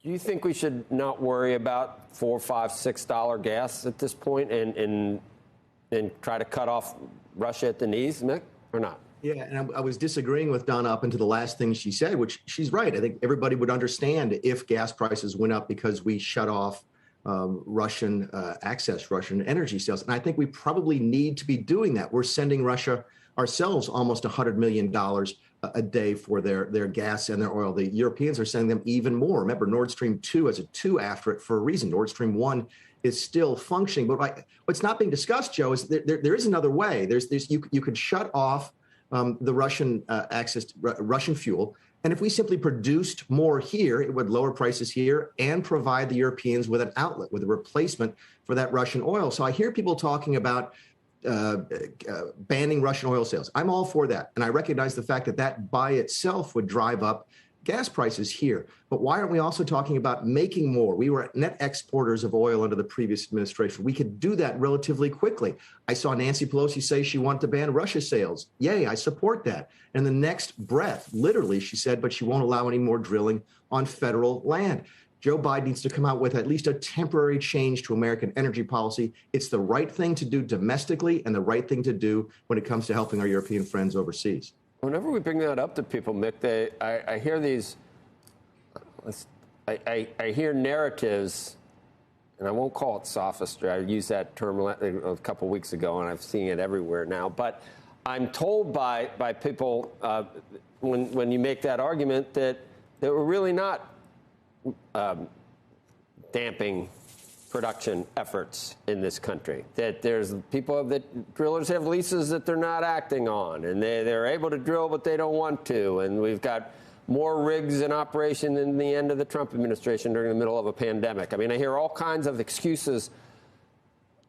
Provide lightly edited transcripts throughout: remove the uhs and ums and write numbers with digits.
Do you think we should not worry about $4, $5, $6 gas at this point and try to cut off Russia at the knees, Mick, or not? Yeah, and I was disagreeing with Donna up until the last thing she said, which she's right. I think everybody would understand if gas prices went up because we shut off Russian energy sales. And I think we probably need to be doing that. We're sending Russia ourselves almost $100 million a day for their gas and their oil. The Europeans are sending them even more. Remember, Nord Stream 2 has a 2 after it for a reason. Nord Stream 1 is still functioning. But what's not being discussed, Joe, is there is another way. You could shut off the Russian access to Russian fuel. And if we simply produced more here, it would lower prices here and provide the Europeans with an outlet, with a replacement for that Russian oil. So I hear people talking about banning Russian oil sales. I'm all for that. And I recognize the fact that that by itself would drive up gas prices here. But why aren't we also talking about making more? We were net exporters of oil under the previous administration. We could do that relatively quickly. I saw Nancy Pelosi say she wanted to ban Russia sales. Yay, I support that. And the next breath, literally, she said, but she won't allow any more drilling on federal land. Joe Biden needs to come out with at least a temporary change to American energy policy. It's the right thing to do domestically and the right thing to do when it comes to helping our European friends overseas. Whenever we bring that up to people, Mick, I hear these, I hear narratives, and I won't call it sophistry. I used that term a couple weeks ago, and I've seen it everywhere now. But I'm told by people when you make that argument that we're really not damping production efforts in this country, that there's people that drillers have leases that they're not acting on, and they're able to drill, but they don't want to. And we've got more rigs in operation than the end of the Trump administration during the middle of a pandemic. I mean, I hear all kinds of excuses,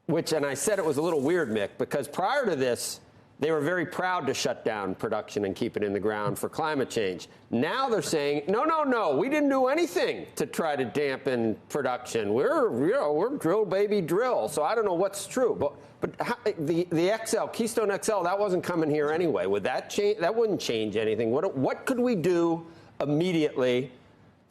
and I said it was a little weird, Mick, because prior to this, they were very proud to shut down production and keep it in the ground for climate change. Now they're saying, no, we didn't do anything to try to dampen production. We're drill, baby, drill. So I don't know what's true. But the XL, Keystone XL, that wasn't coming here anyway. Would that change? That wouldn't change anything. What could we do immediately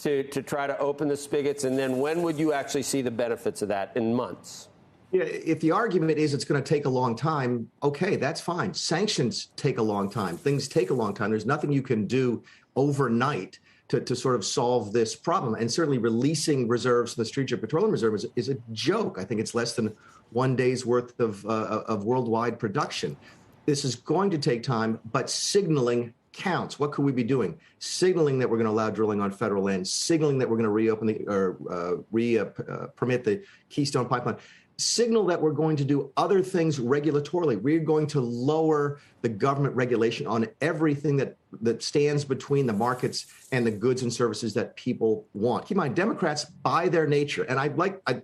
to try to open the spigots? And then when would you actually see the benefits of that? In months? Yeah, if the argument is it's going to take a long time, okay, that's fine. Sanctions take a long time. Things take a long time. There's nothing you can do overnight to sort of solve this problem. And certainly releasing reserves, the Strategic Petroleum Reserve is a joke. I think it's less than 1 day's worth of worldwide production. This is going to take time, but signaling counts. What could we be doing? Signaling that we're going to allow drilling on federal land, signaling that we're going to reopen permit the Keystone Pipeline. Signal that we're going to do other things regulatorily. We're going to lower the government regulation on everything that stands between the markets and the goods and services that people want. Keep in mind, Democrats, by their nature, and I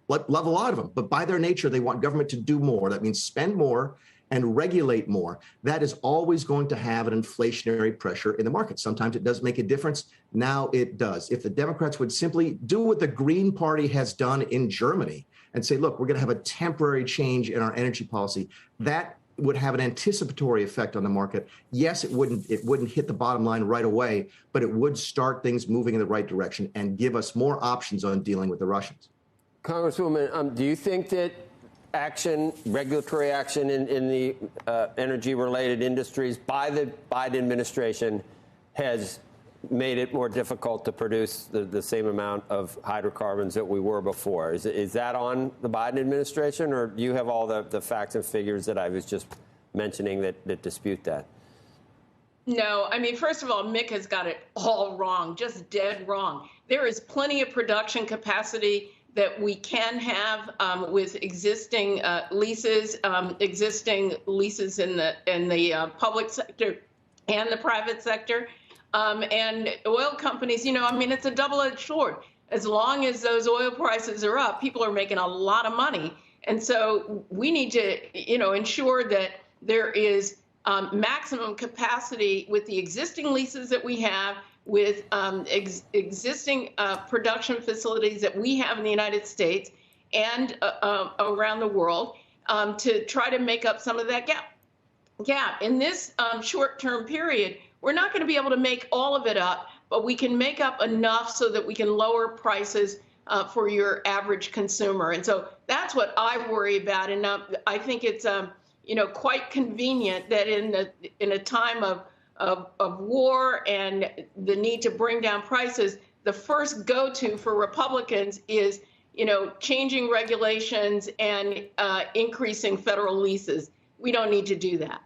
love a lot of them, but by their nature, they want government to do more. That means spend more and regulate more. That is always going to have an inflationary pressure in the market. Sometimes it does make a difference. Now it does. If the Democrats would simply do what the Green Party has done in Germany and say, look, we're going to have a temporary change in our energy policy, that would have an anticipatory effect on the market. Yes, it wouldn't hit the bottom line right away, but it would start things moving in the right direction and give us more options on dealing with the Russians. Congresswoman, do you think that regulatory action in the energy-related industries by the Biden administration has made it more difficult to produce the same amount of hydrocarbons that we were before? Is that on the Biden administration, or do you have all the facts and figures that I was just mentioning that dispute that? No, I mean, first of all, Mick has got it all wrong, just dead wrong. There is plenty of production capacity that we can have with existing leases, in the public sector and the private sector. And oil companies, I mean, it's a double-edged sword. As long as those oil prices are up, people are making a lot of money. And so we need to, ensure that there is maximum capacity with the existing leases that we have, with existing production facilities that we have in the United States and around the world, to try to make up some of that gap. In this short-term period, we're not going to be able to make all of it up, but we can make up enough so that we can lower prices for your average consumer. And so that's what I worry about. And I think it's quite convenient that in a time of war and the need to bring down prices, the first go-to for Republicans is changing regulations and increasing federal leases. We don't need to do that.